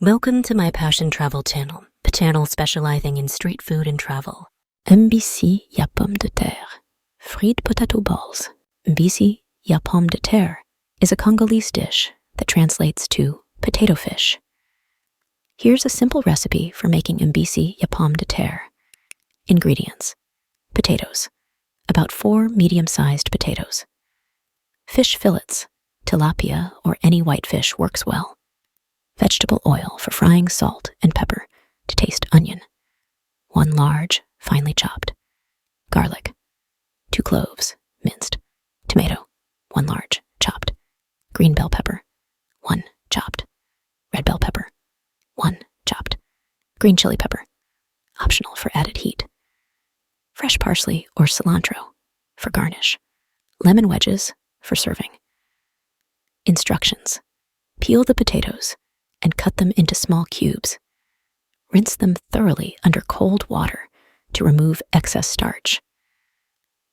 Welcome to my Passion Travel channel, the channel specializing in street food and travel. Mbisi ya pomme de terre, fried potato balls. Mbisi ya pomme de terre is a Congolese dish that translates to potato fish. Here's a simple recipe for making mbisi ya pomme de terre. Ingredients: potatoes, about 4 medium-sized potatoes. Fish fillets, tilapia or any white fish works well. Vegetable oil for frying, salt and pepper to taste onion. 1 large, finely chopped. Garlic. 2 cloves, minced. Tomato. 1 large, chopped. Green bell pepper. 1 chopped. Red bell pepper. 1 chopped. Green chili pepper. Optional for added heat. Fresh parsley or cilantro for garnish. Lemon wedges for serving. Instructions: peel the potatoes and cut them into small cubes. Rinse them thoroughly under cold water to remove excess starch.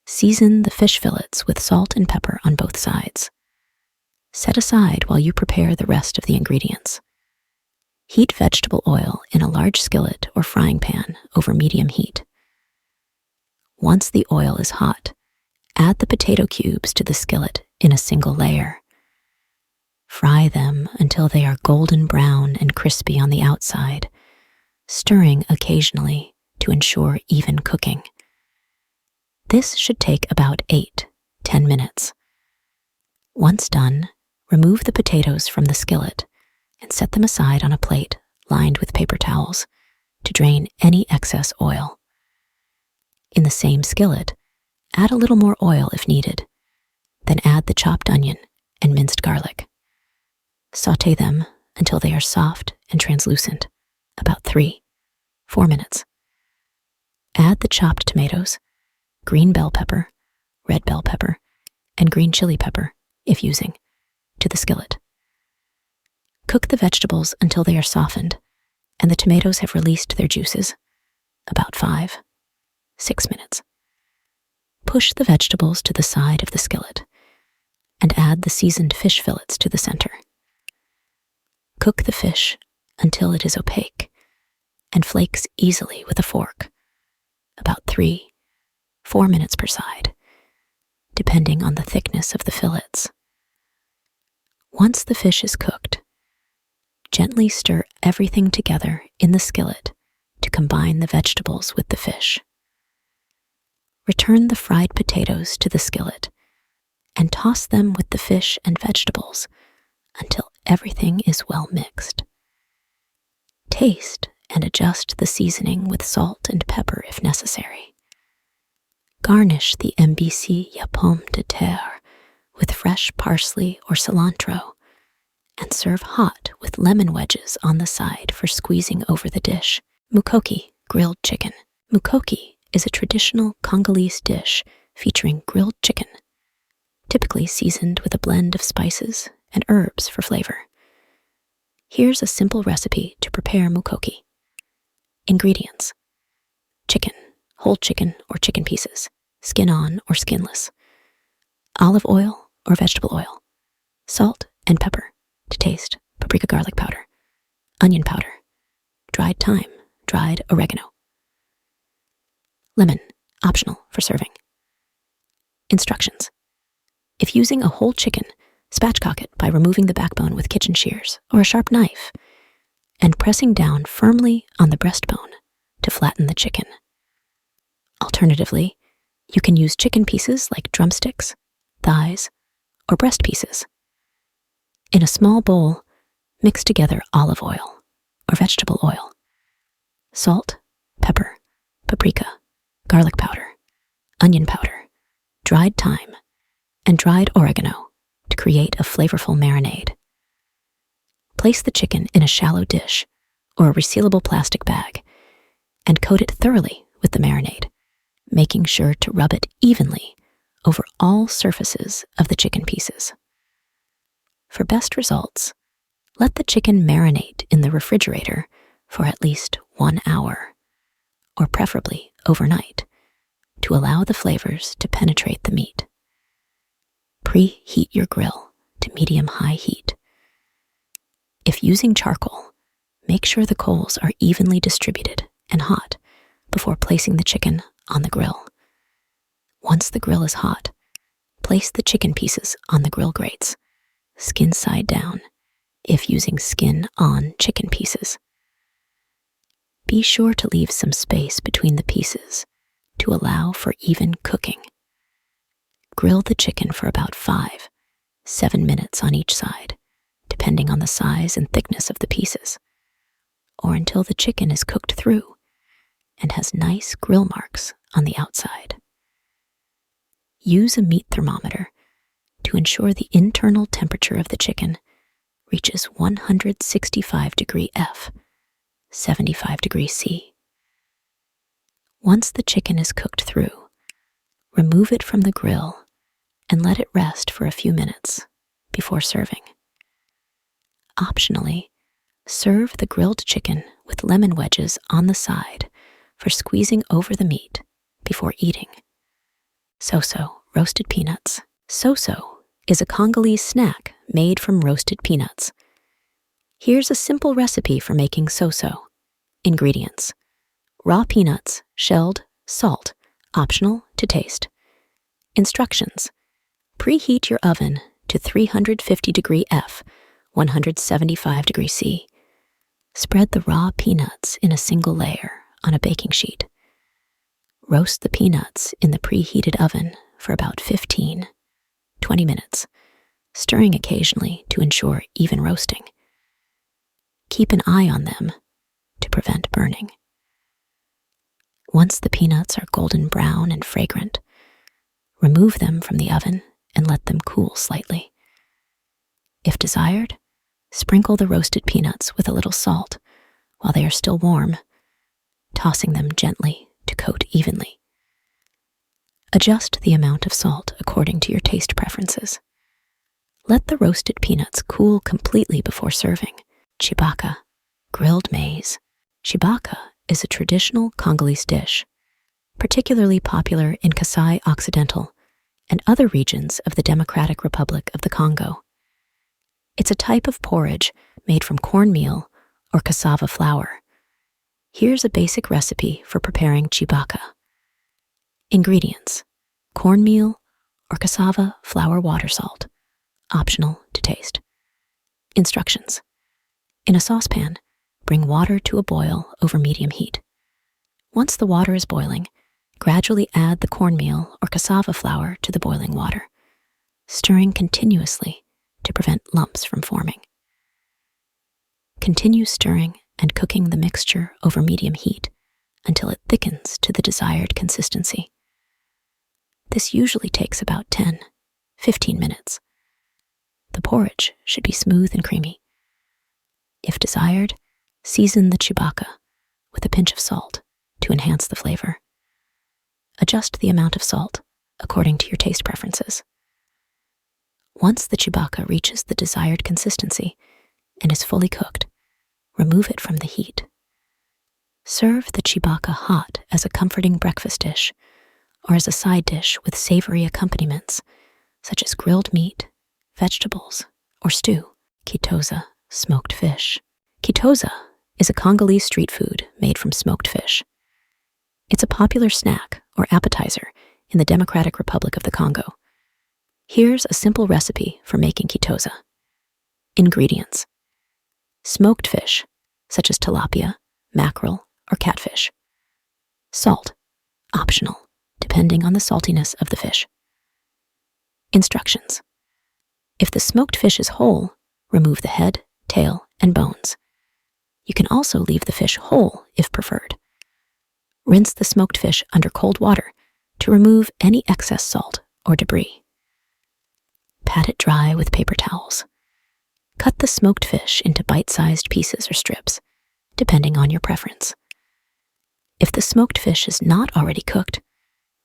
Season the fish fillets with salt and pepper on both sides. Set aside while you prepare the rest of the ingredients. Heat vegetable oil in a large skillet or frying pan over medium heat. Once the oil is hot, add the potato cubes to the skillet in a single layer. Fry them until they are golden brown and crispy on the outside, stirring occasionally to ensure even cooking. This should take about 8-10 minutes. Once done, remove the potatoes from the skillet and set them aside on a plate lined with paper towels to drain any excess oil. In the same skillet, add a little more oil if needed, then add the chopped onion and minced garlic. Sauté them until they are soft and translucent, about 3-4 minutes. Add the chopped tomatoes, green bell pepper, red bell pepper, and green chili pepper, if using, to the skillet. Cook the vegetables until they are softened and the tomatoes have released their juices, about 5-6 minutes. Push the vegetables to the side of the skillet and add the seasoned fish fillets to the center. Cook the fish until it is opaque and flakes easily with a fork, about 3-4 minutes per side, depending on the thickness of the fillets. Once the fish is cooked, gently stir everything together in the skillet to combine the vegetables with the fish. Return the fried potatoes to the skillet and toss them with the fish and vegetables until everything is well mixed. Taste and adjust the seasoning with salt and pepper if necessary. Garnish the mbisi ya pomme de terre with fresh parsley or cilantro and serve hot with lemon wedges on the side for squeezing over the dish. Mukoki, grilled chicken. Mukoki is a traditional Congolese dish featuring grilled chicken, typically seasoned with a blend of spices and herbs for flavor. Here's a simple recipe to prepare mukoki. Ingredients: chicken, whole chicken or chicken pieces, skin on or skinless, olive oil or vegetable oil, salt and pepper to taste, paprika garlic powder, onion powder, dried thyme, dried oregano. Lemon, optional for serving. Instructions: if using a whole chicken, spatchcock it by removing the backbone with kitchen shears or a sharp knife and pressing down firmly on the breastbone to flatten the chicken. Alternatively, you can use chicken pieces like drumsticks, thighs, or breast pieces. In a small bowl, mix together olive oil or vegetable oil, salt, pepper, paprika, garlic powder, onion powder, dried thyme, and dried oregano to create a flavorful marinade. Place the chicken in a shallow dish or a resealable plastic bag and coat it thoroughly with the marinade, making sure to rub it evenly over all surfaces of the chicken pieces. For best results, let the chicken marinate in the refrigerator for at least 1 hour, or preferably overnight, to allow the flavors to penetrate the meat. Preheat your grill to medium-high heat. If using charcoal, Make sure the coals are evenly distributed and hot before placing the chicken on the grill. Once the grill is hot, place the chicken pieces on the grill grates, skin side down, if using skin-on chicken pieces. Be sure to leave some space between the pieces to allow for even cooking. Grill the chicken for about 5-7 minutes on each side, depending on the size and thickness of the pieces, or until the chicken is cooked through and has nice grill marks on the outside. Use a meat thermometer to ensure the internal temperature of the chicken reaches 165 degrees F, 75 degrees C. Once the chicken is cooked through, remove it from the grill and let it rest for a few minutes before serving. Optionally, serve the grilled chicken with lemon wedges on the side for squeezing over the meat before eating. Soso, roasted peanuts. Soso is a Congolese snack made from roasted peanuts. Here's a simple recipe for making soso. Ingredients: raw peanuts, shelled, salt, optional to taste. Instructions: preheat your oven to 350 degrees F, 175 degrees C. Spread the raw peanuts in a single layer on a baking sheet. Roast the peanuts in the preheated oven for about 15-20 minutes, stirring occasionally to ensure even roasting. Keep an eye on them to prevent burning. Once the peanuts are golden brown and fragrant, remove them from the oven and let them cool slightly. If desired, sprinkle the roasted peanuts with a little salt while they are still warm, tossing them gently to coat evenly. Adjust the amount of salt according to your taste preferences. Let the roasted peanuts cool completely before serving. Tshibaka, grilled maize. Tshibaka is a traditional Congolese dish, particularly popular in Kasai Occidental and other regions of the Democratic Republic of the Congo. It's a type of porridge made from cornmeal or cassava flour. Here's a basic recipe for preparing tshibaka. Ingredients: cornmeal or cassava flour water salt, optional to taste. Instructions: in a saucepan, bring water to a boil over medium heat. Once the water is boiling, gradually add the cornmeal or cassava flour to the boiling water, stirring continuously to prevent lumps from forming. Continue stirring and cooking the mixture over medium heat until it thickens to the desired consistency. This usually takes about 10-15 minutes. The porridge should be smooth and creamy. If desired, season the tshibaka with a pinch of salt to enhance the flavor. Adjust the amount of salt according to your taste preferences. Once the tshibaka reaches the desired consistency and is fully cooked, remove it from the heat. Serve the tshibaka hot as a comforting breakfast dish or as a side dish with savory accompaniments such as grilled meat, vegetables, or stew. Kitoza, smoked fish. Kitoza is a Congolese street food made from smoked fish. It's a popular snack or appetizer in the Democratic Republic of the Congo. Here's a simple recipe for making kitoza. Ingredients: smoked fish, such as tilapia, mackerel, or catfish. Salt, optional, depending on the saltiness of the fish. Instructions: if the smoked fish is whole, remove the head, tail, and bones. You can also leave the fish whole if preferred. Rinse the smoked fish under cold water to remove any excess salt or debris. Pat it dry with paper towels. Cut the smoked fish into bite-sized pieces or strips, depending on your preference. If the smoked fish is not already cooked,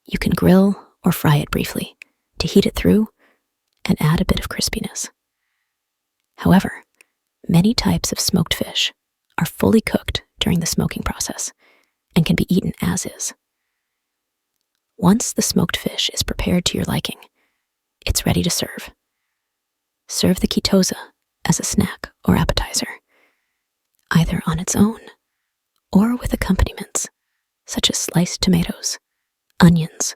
you can grill or fry it briefly to heat it through and add a bit of crispiness. However, many types of smoked fish are fully cooked during the smoking process and can be eaten as is. Once the smoked fish is prepared to your liking, it's ready to serve. Serve the kitoza as a snack or appetizer. either on its own or with accompaniments, such as sliced tomatoes, onions,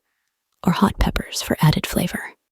or hot peppers for added flavor.